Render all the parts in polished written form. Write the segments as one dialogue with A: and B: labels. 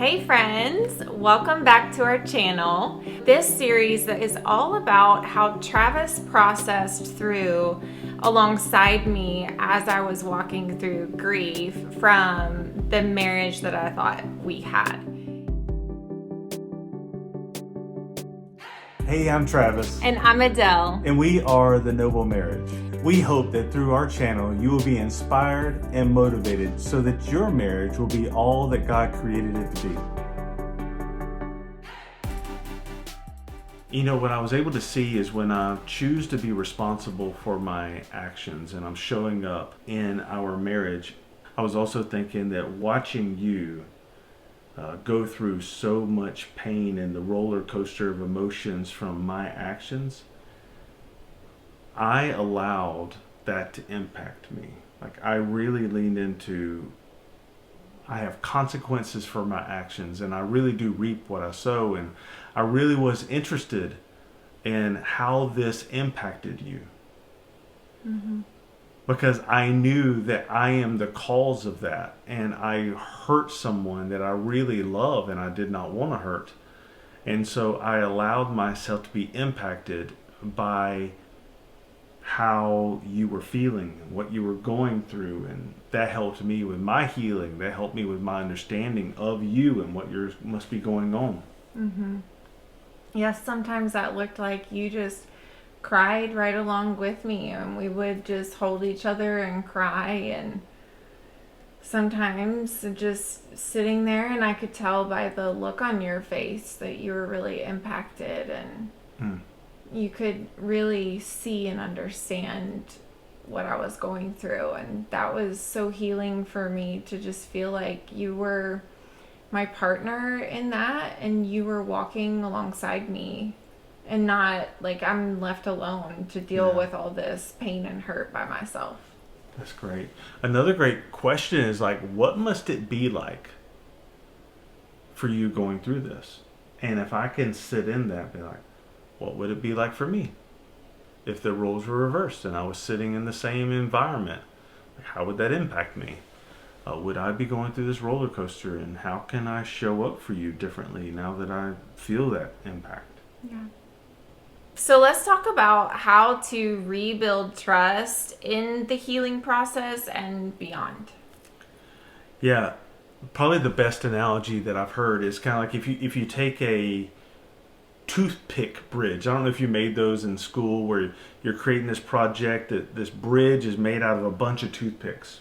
A: Hey friends, welcome back to our channel. This series is all about how Travis processed through alongside me as I was walking through grief from the marriage that I thought we had.
B: Hey, I'm Travis.
A: And I'm Adele.
B: And we are The Noble Marriage. We hope that through our channel, you will be inspired and motivated so that your marriage will be all that God created it to be. You know, what I was able to see is when I choose to be responsible for my actions and I'm showing up in our marriage, I was also thinking that watching you go through so much pain and the roller coaster of emotions from my actions, I allowed that to impact me. Like, I really leaned into, I have consequences for my actions and I really do reap what I sow, and I really was interested in how this impacted you.
A: Mm-hmm.
B: Because I knew that I am the cause of that, and I hurt someone that I really love and I did not want to hurt. And so I allowed myself to be impacted by how you were feeling, what you were going through, and that helped me with my healing. That helped me with my understanding of you and what yours must be going on.
A: Mm-hmm. Yes, sometimes that looked like you just cried right along with me, and we would just hold each other and cry, and sometimes just sitting there, and I could tell by the look on your face that you were really impacted, and you could really see and understand what I was going through, and that was so healing for me to just feel like you were my partner in that, and you were walking alongside me, and not like I'm left alone to deal with all this pain and hurt by myself.
B: That's great. Another great question is, like, what must it be like for you going through this? And if I can sit in that, be like, what would it be like for me if the roles were reversed and I was sitting in the same environment? Like, how would that impact me? Would I be going through this roller coaster, and how can I show up for you differently now that I feel that impact?
A: Yeah. So let's talk about how to rebuild trust in the healing process and beyond.
B: Yeah, probably the best analogy that I've heard is kind of like if you take a toothpick bridge. I don't know if you made those in school, where you're creating this project that this bridge is made out of a bunch of toothpicks.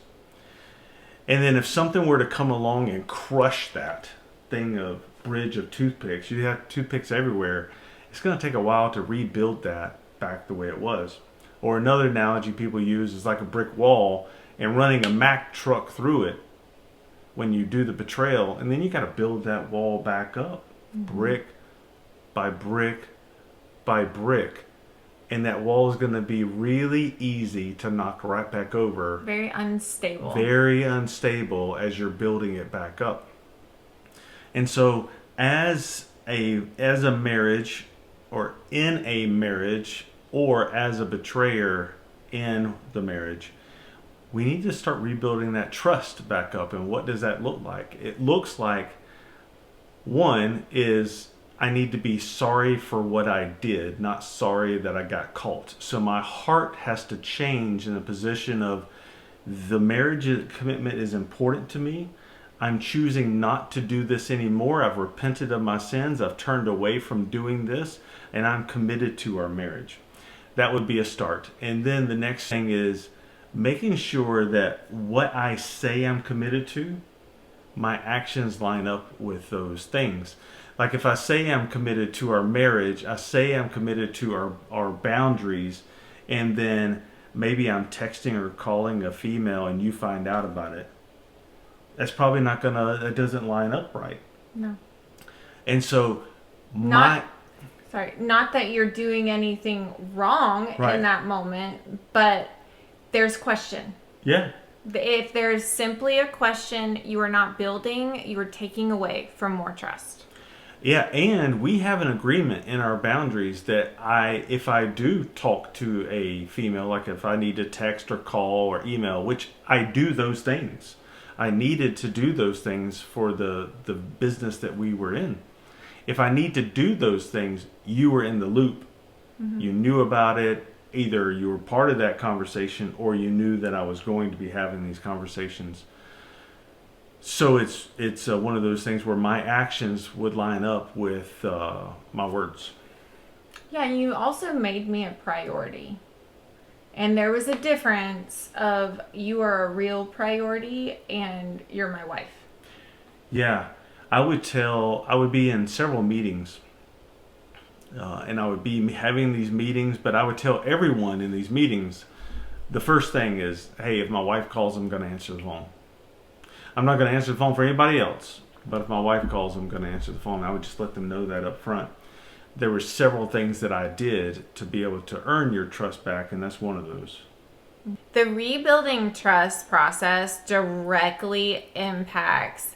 B: And then if something were to come along and crush that thing of bridge of toothpicks, you have toothpicks everywhere. It's going to take a while to rebuild that back the way it was. Or another analogy people use is like a brick wall and running a Mack truck through it when you do the betrayal, and then you got to build that wall back up, brick by brick by brick. And that wall is going to be really easy to knock right back over.
A: Very unstable.
B: Very unstable as you're building it back up. And so as a marriage, or in a marriage, or as a betrayer in the marriage, we need to start rebuilding that trust back up. And what does that look like? It looks like, one is, I need to be sorry for what I did, not sorry that I got caught. So my heart has to change in a position of, the marriage commitment is important to me. I'm choosing not to do this anymore. I've repented of my sins. I've turned away from doing this, and I'm committed to our marriage. That would be a start. And then the next thing is making sure that what I say I'm committed to, my actions line up with those things. Like, if I say I'm committed to our marriage, I say I'm committed to our boundaries, and then maybe I'm texting or calling a female and you find out about it, that's probably not it doesn't line up right.
A: No.
B: And so
A: not that you're doing anything wrong in that moment, but there's question.
B: Yeah.
A: If there's simply a question, you are not building, you are taking away from more trust.
B: Yeah, and we have an agreement in our boundaries that if I do talk to a female, like if I need to text or call or email, which I do those things, I needed to do those things for the business that we were in. If I need to do those things, you were in the loop. You knew about it. Either you were part of that conversation or you knew that I was going to be having these conversations. So it's one of those things where my actions would line up with my words.
A: Yeah, you also made me a priority. And there was a difference of you are a real priority and you're my wife.
B: Yeah, I would be in several meetings. And I would be having these meetings, but I would tell everyone in these meetings, the first thing is, hey, if my wife calls, I'm going to answer the phone. I'm not going to answer the phone for anybody else, but if my wife calls, I'm going to answer the phone. I would just let them know that up front. There were several things that I did to be able to earn your trust back, and that's one of those.
A: The rebuilding trust process directly impacts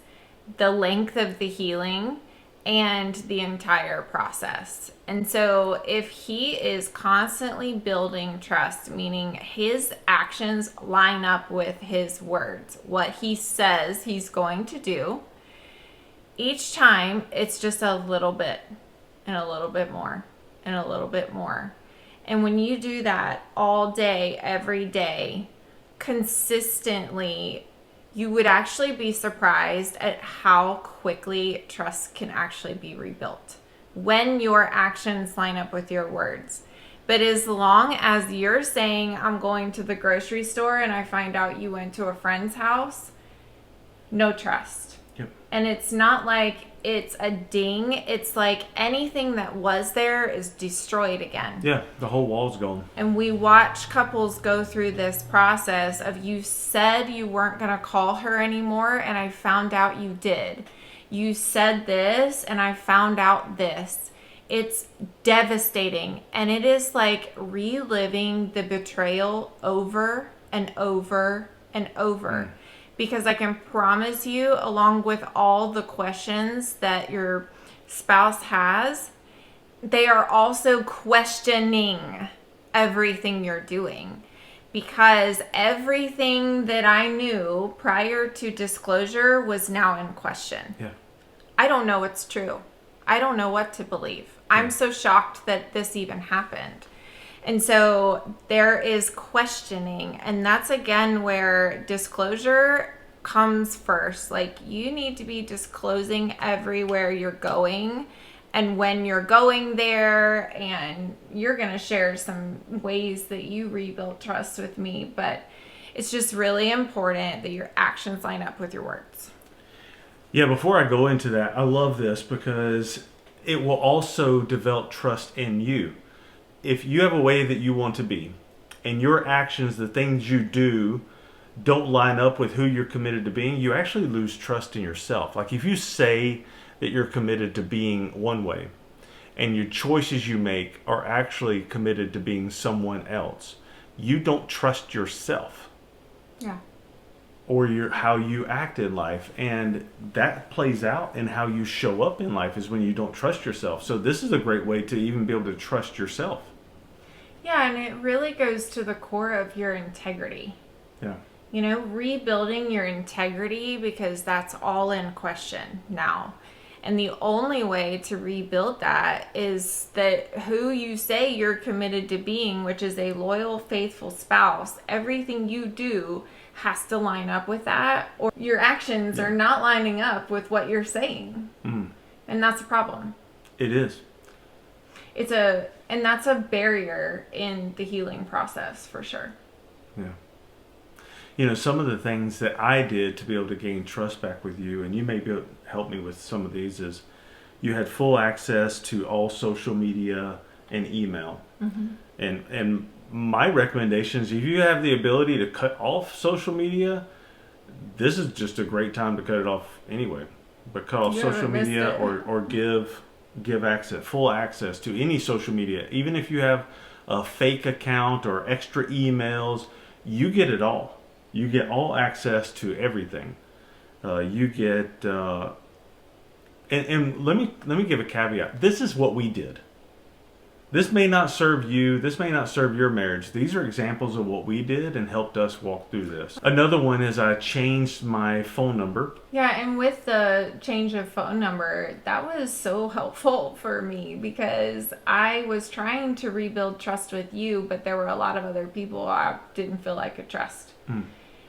A: the length of the healing and the entire process. And so if he is constantly building trust, meaning his actions line up with his words, what he says he's going to do, each time it's just a little bit and a little bit more and a little bit more. And when you do that all day, every day, consistently, you would actually be surprised at how quickly trust can actually be rebuilt when your actions line up with your words. But as long as you're saying, I'm going to the grocery store and I find out you went to a friend's house, no trust.
B: Yep.
A: And it's not like it's a ding. It's like anything that was there is destroyed again.
B: Yeah, the whole wall's gone.
A: And we watch couples go through this process of, you said you weren't going to call her anymore and I found out you did. You said this and I found out this. It's devastating. And it is like reliving the betrayal over and over and over. Because I can promise you, along with all the questions that your spouse has, they are also questioning everything you're doing. Because everything that I knew prior to disclosure was now in question.
B: Yeah.
A: I don't know what's true. I don't know what to believe. I'm so shocked that this even happened. And so there is questioning, and that's again where disclosure comes first. Like, you need to be disclosing everywhere you're going and when you're going there, and you're going to share some ways that you rebuild trust with me, but it's just really important that your actions line up with your words.
B: Yeah, before I go into that, I love this because it will also develop trust in you. If you have a way that you want to be, and your actions, the things you do, don't line up with who you're committed to being, you actually lose trust in yourself. Like if you say that you're committed to being one way, and your choices you make are actually committed to being someone else, you don't trust yourself.
A: Yeah.
B: Or how you act in life, and that plays out in how you show up in life is when you don't trust yourself. So this is a great way to even be able to trust yourself.
A: Yeah, and it really goes to the core of your integrity.
B: Yeah.
A: You know, rebuilding your integrity, because that's all in question now. And the only way to rebuild that is that who you say you're committed to being, which is a loyal, faithful spouse, everything you do has to line up with that, or your actions are not lining up with what you're saying. And that's a problem.
B: It is.
A: And that's a barrier in the healing process for sure.
B: Yeah. You know, some of the things that I did to be able to gain trust back with you, and you may be able to help me with some of these, is you had full access to all social media and email. And my recommendation is, if you have the ability to cut off social media, this is just a great time to cut it off anyway. But cut off social media or give full access to any social media. Even if you have a fake account or extra emails, you get it all. You get all access to everything. You get, and let me give a caveat. This is what we did. This may not serve you. This may not serve your marriage. These are examples of what we did and helped us walk through this. Another one is I changed my phone number.
A: Yeah, and with the change of phone number, that was so helpful for me because I was trying to rebuild trust with you, but there were a lot of other people I didn't feel I could trust.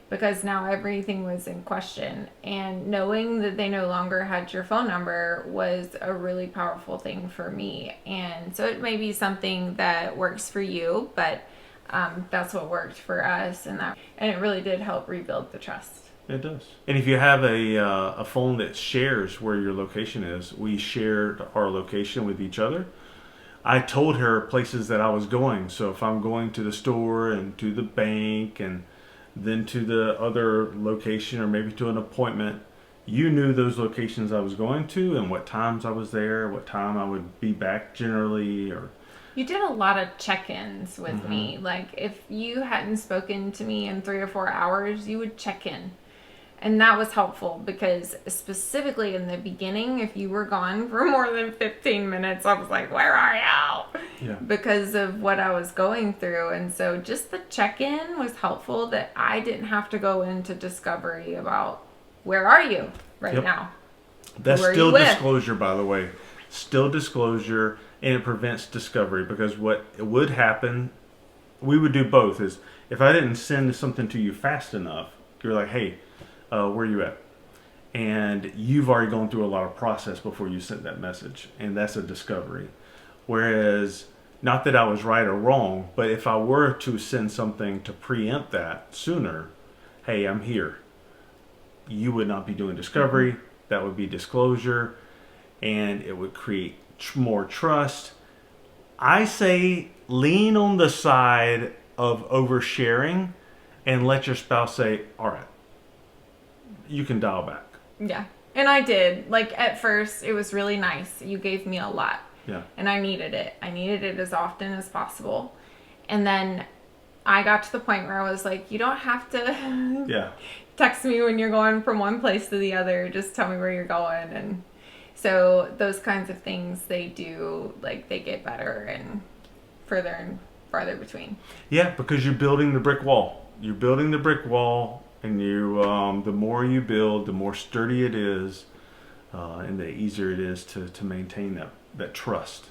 A: Because now everything was in question, and knowing that they no longer had your phone number was a really powerful thing for me. And so it may be something that works for you, but that's what worked for us, and it really did help rebuild the trust.
B: It does. And if you have a phone that shares where your location is, we shared our location with each other. I told her places that I was going. So if I'm going to the store and to the bank and then to the other location or maybe to an appointment, you knew those locations I was going to and what times I was there, what time I would be back generally. Or
A: you did a lot of check-ins with me. Like if you hadn't spoken to me in 3 or 4 hours, you would check in. And that was helpful because specifically in the beginning, if you were gone for more than 15 minutes, I was like, where are you?
B: Yeah.
A: Because of what I was going through. And so just the check-in was helpful, that I didn't have to go into discovery about where are you right now.
B: That's still disclosure, by the way. Still disclosure, and it prevents discovery, because what would happen, we would do both, is if I didn't send something to you fast enough, you're like, hey, where are you at? And you've already gone through a lot of process before you sent that message, and that's a discovery. Whereas, not that I was right or wrong, but if I were to send something to preempt that sooner, hey, I'm here, you would not be doing discovery. That would be disclosure, and it would create more trust. I say lean on the side of oversharing and let your spouse say, all right, you can dial back.
A: Yeah. And I did. Like at first it was really nice. You gave me a lot.
B: Yeah.
A: And I needed it. I needed it as often as possible. And then I got to the point where I was like, you don't have to text me when you're going from one place to the other. Just tell me where you're going. And so those kinds of things, they do, like, they get better and farther between.
B: Yeah, because you're building the brick wall. You're building the brick wall. And you, the more you build, the more sturdy it is, and the easier it is to maintain that trust.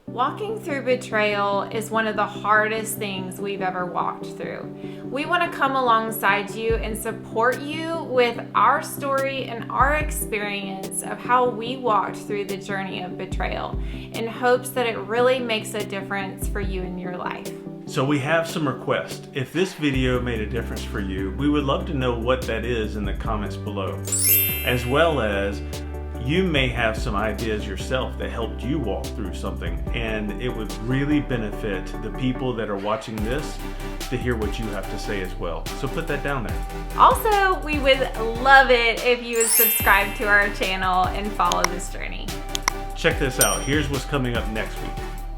A: Walking through betrayal is one of the hardest things we've ever walked through. We want to come alongside you and support you with our story and our experience of how we walked through the journey of betrayal, in hopes that it really makes a difference for you in your life.
B: So we have some requests. If this video made a difference for you, we would love to know what that is in the comments below. As well as, you may have some ideas yourself that helped you walk through something, and it would really benefit the people that are watching this to hear what you have to say as well. So put that down there.
A: Also, we would love it if you would subscribe to our channel and follow this journey.
B: Check this out. Here's what's coming up next week.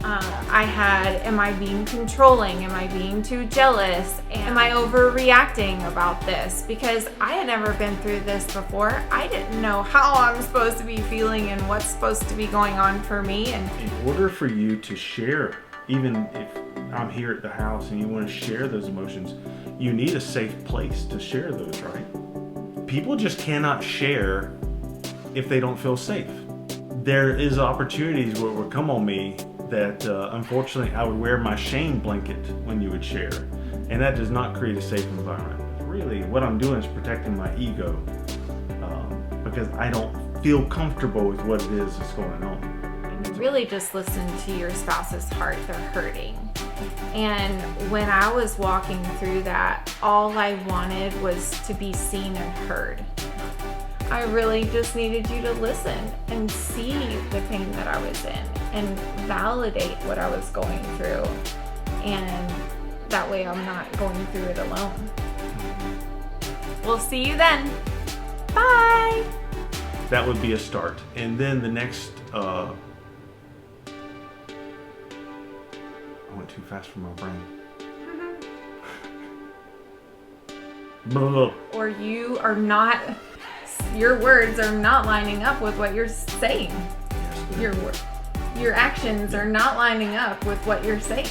A: I had, am I being controlling? Am I being too jealous? Am I overreacting about this? Because I had never been through this before. I didn't know how I'm supposed to be feeling and what's supposed to be going on for me. And
B: in order for you to share, even if I'm here at the house and you want to share those emotions, you need a safe place to share those, right? People just cannot share if they don't feel safe. There is opportunities where it would come on me that unfortunately I would wear my shame blanket when you would share, and that does not create a safe environment. Really, what I'm doing is protecting my ego, because I don't feel comfortable with what it is that's going on.
A: And really just listen to your spouse's heart. They're hurting. And when I was walking through that, all I wanted was to be seen and heard. I really just needed you to listen and see the pain that I was in and validate what I was going through. And that way I'm not going through it alone. We'll see you then. Bye.
B: That would be a start. And then the next, I went too fast for my brain.
A: Or you are not, your words are not lining up with what you're saying.
B: Yes,
A: your word. your actions are not lining up with what you're saying.